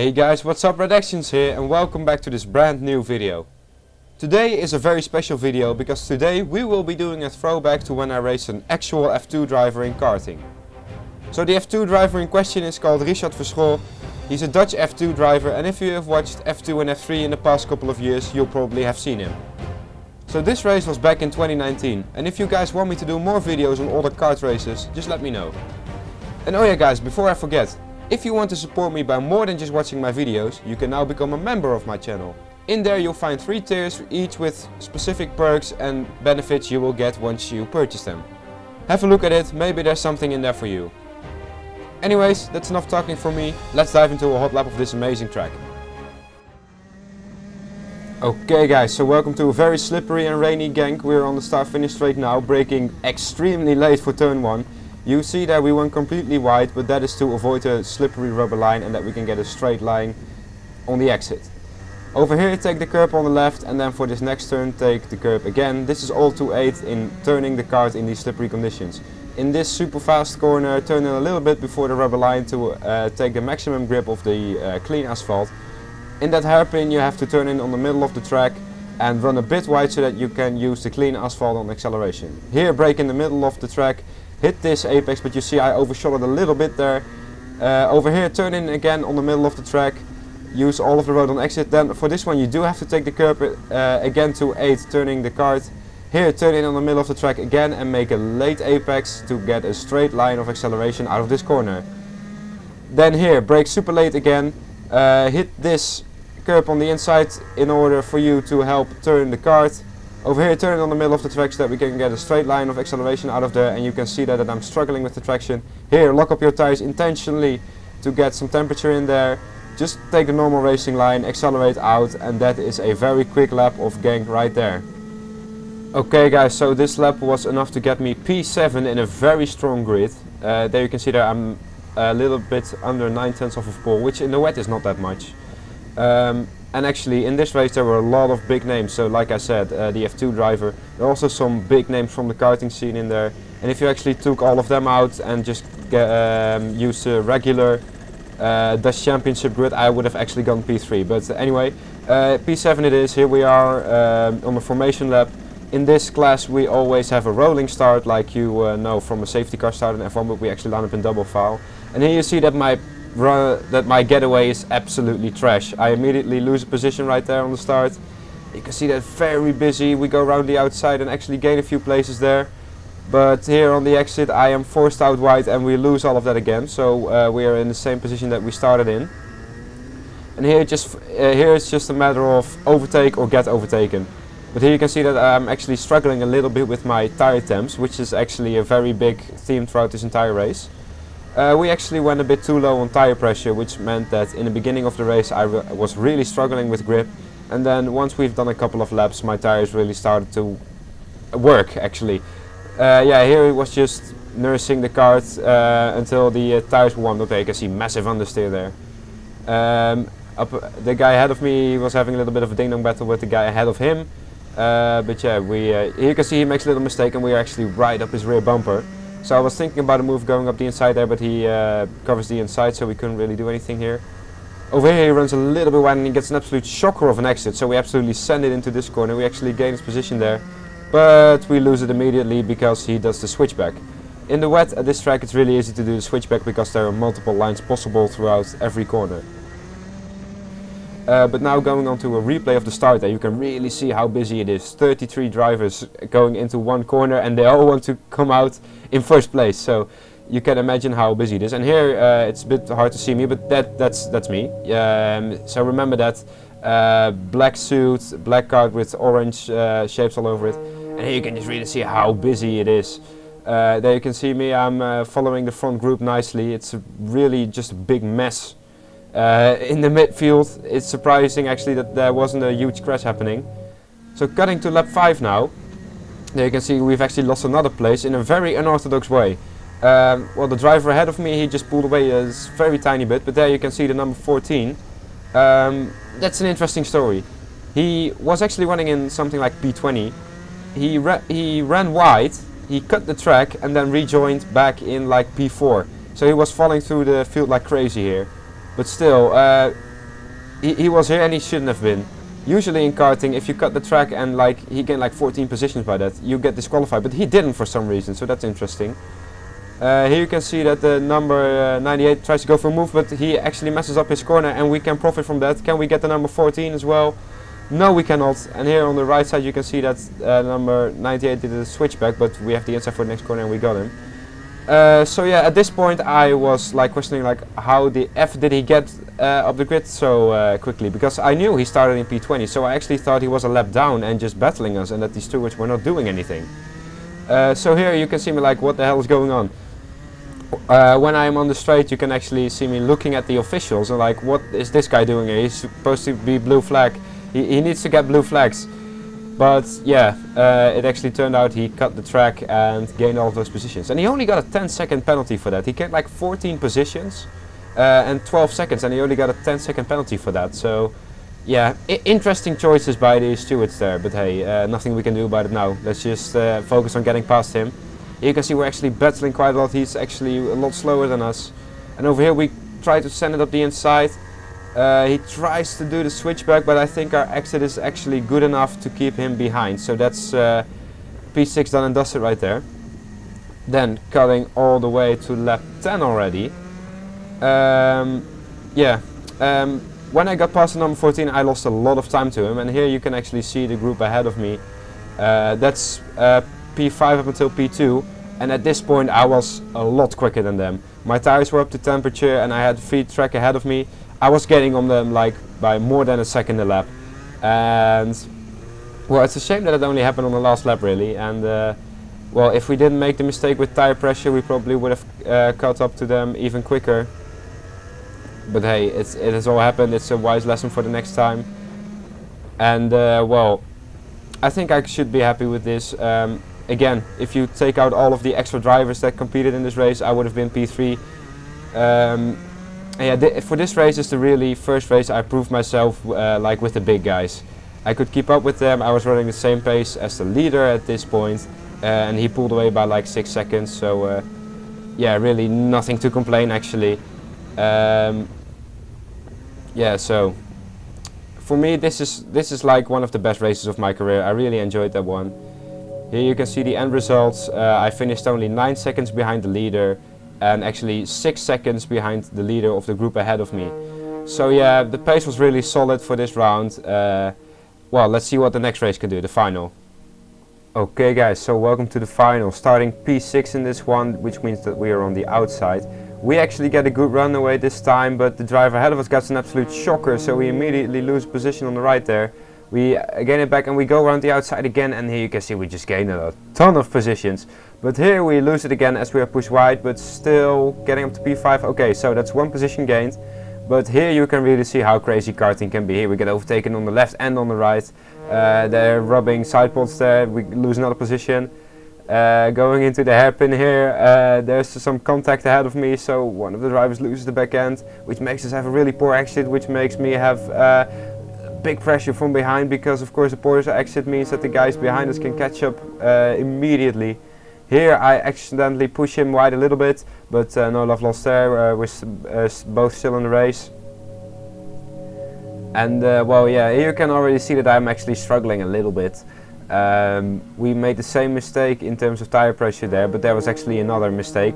Hey guys, what's up? Redactions here and welcome back to this brand new video. Today is a very special video because today we will be doing a throwback to when I raced an actual F2 driver in karting. So the F2 driver in question is called Richard Verschoor. He's a Dutch F2 driver, and if you have watched F2 and F3 in the past couple of years, you'll probably have seen him. So this race was back in 2019, and if you guys want me to do more videos on all the kart races, just let me know. And oh yeah guys, before I forget, if you want to support me by more than just watching my videos, you can now become a member of my channel. In there you'll find 3 tiers, each with specific perks and benefits you will get once you purchase them. Have a look at it, maybe there's something in there for you. Anyways, that's enough talking from me, let's dive into a hot lap of this amazing track. Okay guys, so welcome to a very slippery and rainy genk. We're on the start-finish straight now, braking extremely late for turn 1. You see that we went completely wide, but that is to avoid a slippery rubber line and that we can get a straight line on the exit. Over here take the curb on the left, and then for this next turn take the curb again. This is all to aid in turning the kart in these slippery conditions. In this super fast corner, turn in a little bit before the rubber line to take the maximum grip of the clean asphalt. In that hairpin you have to turn in on the middle of the track and run a bit wide so that you can use the clean asphalt on acceleration. Here brake in the middle of the track. Hit this apex, but you see I overshot it a little bit there. Over here turn in again on the middle of the track, use all of the road on exit. Then for this one you do have to take the curb again to aid turning the kart. Here turn in on the middle of the track again and make a late apex to get a straight line of acceleration out of this corner. Then here brake super late again, hit this curb on the inside in order for you to help turn the kart. Over here turn it on the middle of the track so that we can get a straight line of acceleration out of there, and you can see that I'm struggling with the traction. Here lock up your tires intentionally to get some temperature in there. Just take a normal racing line, accelerate out, and that is a very quick lap of genk right there. Okay guys, so this lap was enough to get me P7 in a very strong grid. There you can see that I'm a little bit under 9/10 of a pole, which in the wet is not that much. And actually in this race there were a lot of big names, so like I said, the F2 driver, there are also some big names from the karting scene in there, and if you actually took all of them out and just used a regular Dutch Championship grid, I would have actually gone P3, but anyway, P7 it is. Here we are on the formation lap. In this class we always have a rolling start like you know from a safety car start in F1, but we actually line up in double file, and here you see that my getaway is absolutely trash. I immediately lose a position right there on the start. You can see that very busy. We go around the outside and actually gain a few places there. But here on the exit I am forced out wide and we lose all of that again. So we are in the same position that we started in. And here it's just a matter of overtake or get overtaken. But here you can see that I'm actually struggling a little bit with my tire temps, which is actually a very big theme throughout this entire race. We actually went a bit too low on tire pressure, which meant that in the beginning of the race I was really struggling with grip, and then once we've done a couple of laps my tires really started to work actually. Yeah, here it was just nursing the kart until the tires were warmed up. You can see massive understeer there. The guy ahead of me was having a little bit of a ding-dong battle with the guy ahead of him, but yeah, here you can see he makes a little mistake and we are actually right up his rear bumper. So I was thinking about a move going up the inside there, but he covers the inside, so we couldn't really do anything here. Over here he runs a little bit wide and he gets an absolute shocker of an exit, so we absolutely send it into this corner. We actually gain his position there, but we lose it immediately because he does the switchback. In the wet at this track it's really easy to do the switchback because there are multiple lines possible throughout every corner. But now going on to a replay of the start there, you can really see how busy it is. 33 drivers going into one corner and they all want to come out in first place, so you can imagine how busy it is. And here it's a bit hard to see me, but that's me. So remember that black suit, black card with orange shapes all over it, and here you can just really see how busy it is. There you can see me, I'm following the front group nicely. It's really just a big mess. In the midfield, it's surprising actually that there wasn't a huge crash happening. So cutting to lap 5 now, there you can see we've actually lost another place in a very unorthodox way. Well, the driver ahead of me, he just pulled away a very tiny bit, but there you can see the number 14. That's an interesting story. He was actually running in something like P20. He ran wide, he cut the track and then rejoined back in like P4. So he was falling through the field like crazy here. But still, he was here and he shouldn't have been. Usually in karting, if you cut the track and like he gained like 14 positions by that, you get disqualified, but he didn't for some reason, so that's interesting. Here you can see that the number 98 tries to go for a move, but he actually messes up his corner and we can profit from that. Can we get the number 14 as well? No, we cannot. And here on the right side you can see that number 98 did a switchback, but we have the inside for the next corner and we got him. So yeah, at this point I was like questioning like how the F did he get up the grid so quickly, because I knew he started in P20, so I actually thought he was a lap down and just battling us and that these stewards were not doing anything. So here you can see me like what the hell is going on. When I'm on the straight you can actually see me looking at the officials and like, what is this guy doing here? He's supposed to be blue flag. He needs to get blue flags. But yeah, it actually turned out he cut the track and gained all of those positions. And he only got a 10-second penalty for that. He gained like 14 positions and 12 seconds and he only got a 10-second penalty for that. So yeah, interesting choices by the stewards there. But hey, nothing we can do about it now. Let's just focus on getting past him. You can see we're actually battling quite a lot. He's actually a lot slower than us. And over here we try to send it up the inside. He tries to do the switchback, but I think our exit is actually good enough to keep him behind. So that's P6 done and dusted right there. Then cutting all the way to lap 10 already. When I got past the number 14 I lost a lot of time to him, and here you can actually see the group ahead of me. That's P5 up until P2, and at this point I was a lot quicker than them. My tires were up to temperature and I had the free track ahead of me. I was getting on them like by more than a second a lap, and well, it's a shame that it only happened on the last lap really. And well, if we didn't make the mistake with tire pressure we probably would have caught up to them even quicker. But hey, it has all happened. It's a wise lesson for the next time. And well, I think I should be happy with this. Again, if you take out all of the extra drivers that competed in this race, I would have been P3. Yeah, for this race is the really first race I proved myself like with the big guys. I could keep up with them. I was running the same pace as the leader at this point, and he pulled away by like 6 seconds. So yeah, really nothing to complain actually. Yeah, so for me this is like one of the best races of my career. I really enjoyed that one. Here you can see the end results. I finished only 9 seconds behind the leader and actually 6 seconds behind the leader of the group ahead of me. So yeah, the pace was really solid for this round. Well, let's see what the next race can do, the final. Okay guys, so welcome to the final. Starting P6 in this one, which means that we are on the outside. We actually get a good runaway this time, but the driver ahead of us gets an absolute shocker, so we immediately lose position on the right there. We gain it back and we go around the outside again, and here you can see we just gain a ton of positions. But here we lose it again as we are pushed wide, but still getting up to P5. Okay, so that's 1 position gained. But here you can really see how crazy karting can be. Here we get overtaken on the left and on the right. They're rubbing side pods there, we lose another position. Going into the hairpin here, there's some contact ahead of me, so one of the drivers loses the back end, which makes us have a really poor exit, which makes me have big pressure from behind, because of course the poor exit means that the guys behind us can catch up immediately. Here I accidentally push him wide a little bit, but no love lost there. We're both still in the race. And well, yeah, here you can already see that I'm actually struggling a little bit. We made the same mistake in terms of tire pressure there, but there was actually another mistake.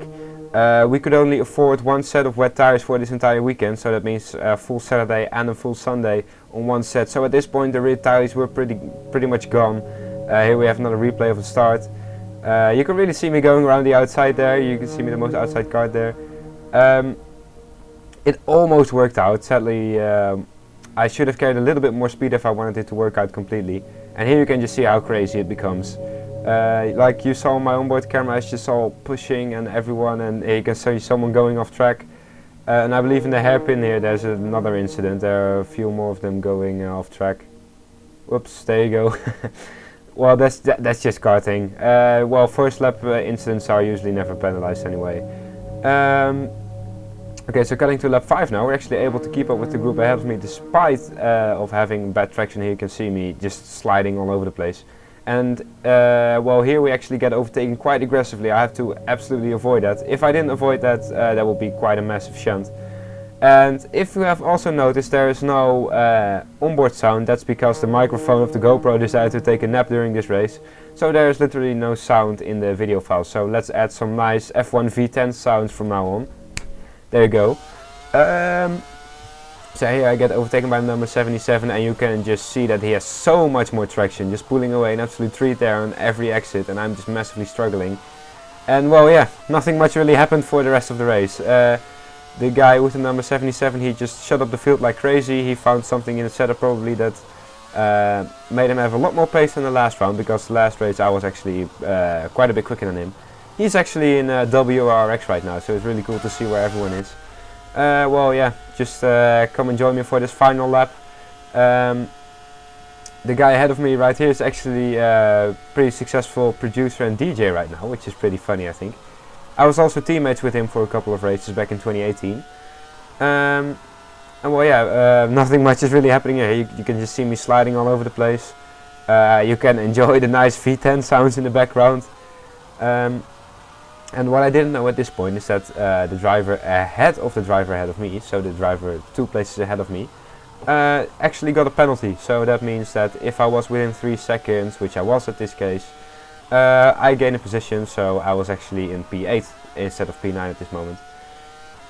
We could only afford 1 set of wet tires for this entire weekend, so that means a full Saturday and a full Sunday on 1 set. So at this point the rear tires were pretty much gone. Here we have another replay of the start. You can really see me going around the outside there. You can see me the most outside card there. It almost worked out. Sadly, I should have carried a little bit more speed if I wanted it to work out completely. And here you can just see how crazy it becomes. Like you saw on my onboard camera, it's just all pushing and everyone, and you can see someone going off track. And I believe in the hairpin here there's another incident. There are a few more of them going off track. Whoops, there you go. Well, that's just karting. Well, first lap incidents are usually never penalized anyway. Okay, so cutting to lap 5 now, we're actually able to keep up with the group ahead of me despite of having bad traction. Here you can see me just sliding all over the place. And well, here we actually get overtaken quite aggressively. I have to absolutely avoid that. If I didn't avoid that, that would be quite a massive shunt. And if you have also noticed, there is no onboard sound. That's because the microphone of the GoPro decided to take a nap during this race. So there is literally no sound in the video file. So let's add some nice F1 V10 sounds from now on. There you go. So here I get overtaken by number 77, and you can just see that he has so much more traction, just pulling away an absolute treat there on every exit, and I'm just massively struggling. And well, yeah, nothing much really happened for the rest of the race. The guy with the number 77, he just shut up the field like crazy. He found something in the setup probably that made him have a lot more pace than the last round, because the last race I was actually quite a bit quicker than him. He's actually in WRX right now, so it's really cool to see where everyone is. Well, yeah, just come and join me for this final lap. The guy ahead of me right here is actually a pretty successful producer and DJ right now, which is pretty funny, I think. I was also teammates with him for a couple of races back in 2018. And well, yeah, nothing much is really happening here. You can just see me sliding all over the place. You can enjoy the nice V10 sounds in the background. And what I didn't know at this point is that the driver ahead of me, so the driver 2 places ahead of me, actually got a penalty. So that means that if I was within 3 seconds, which I was at this case, I gained a position, so I was actually in P8 instead of P9 at this moment.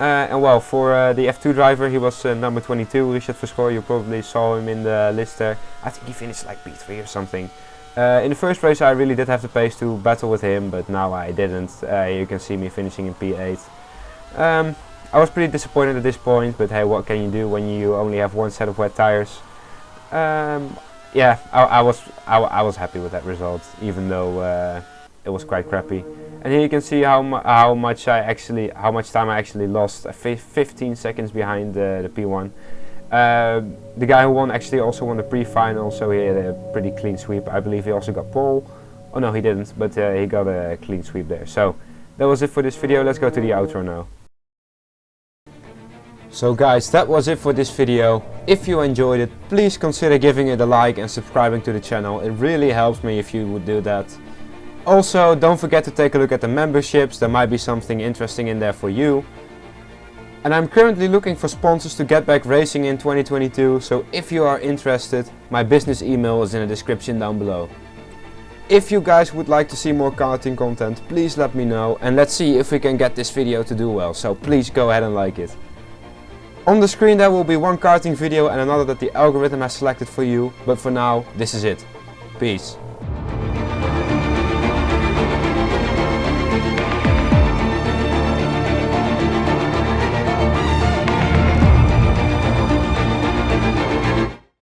And well, for the F2 driver, he was number 22, Richard Verschoor. You probably saw him in the list there. I think he finished like P3 or something. In the first race I really did have the pace to battle with him, but now I didn't. You can see me finishing in P8. I was pretty disappointed at this point, but hey, what can you do when you only have one set of wet tires? Yeah, I was happy with that result, even though it was quite crappy. And here you can see how much time I actually lost. 15 seconds behind the P1. The guy who won actually also won the pre-final, so he had a pretty clean sweep. I believe he also got pole. Oh no, he didn't, but he got a clean sweep there. So that was it for this video. Let's go to the outro now. So guys, that was it for this video. If you enjoyed it, please consider giving it a like and subscribing to the channel. It really helps me if you would do that. Also, don't forget to take a look at the memberships. There might be something interesting in there for you. And I'm currently looking for sponsors to get back racing in 2022, so if you are interested, my business email is in the description down below. If you guys would like to see more karting content, please let me know, and let's see if we can get this video to do well, so please go ahead and like it. On the screen there will be one karting video and another that the algorithm has selected for you, but for now, this is it. Peace.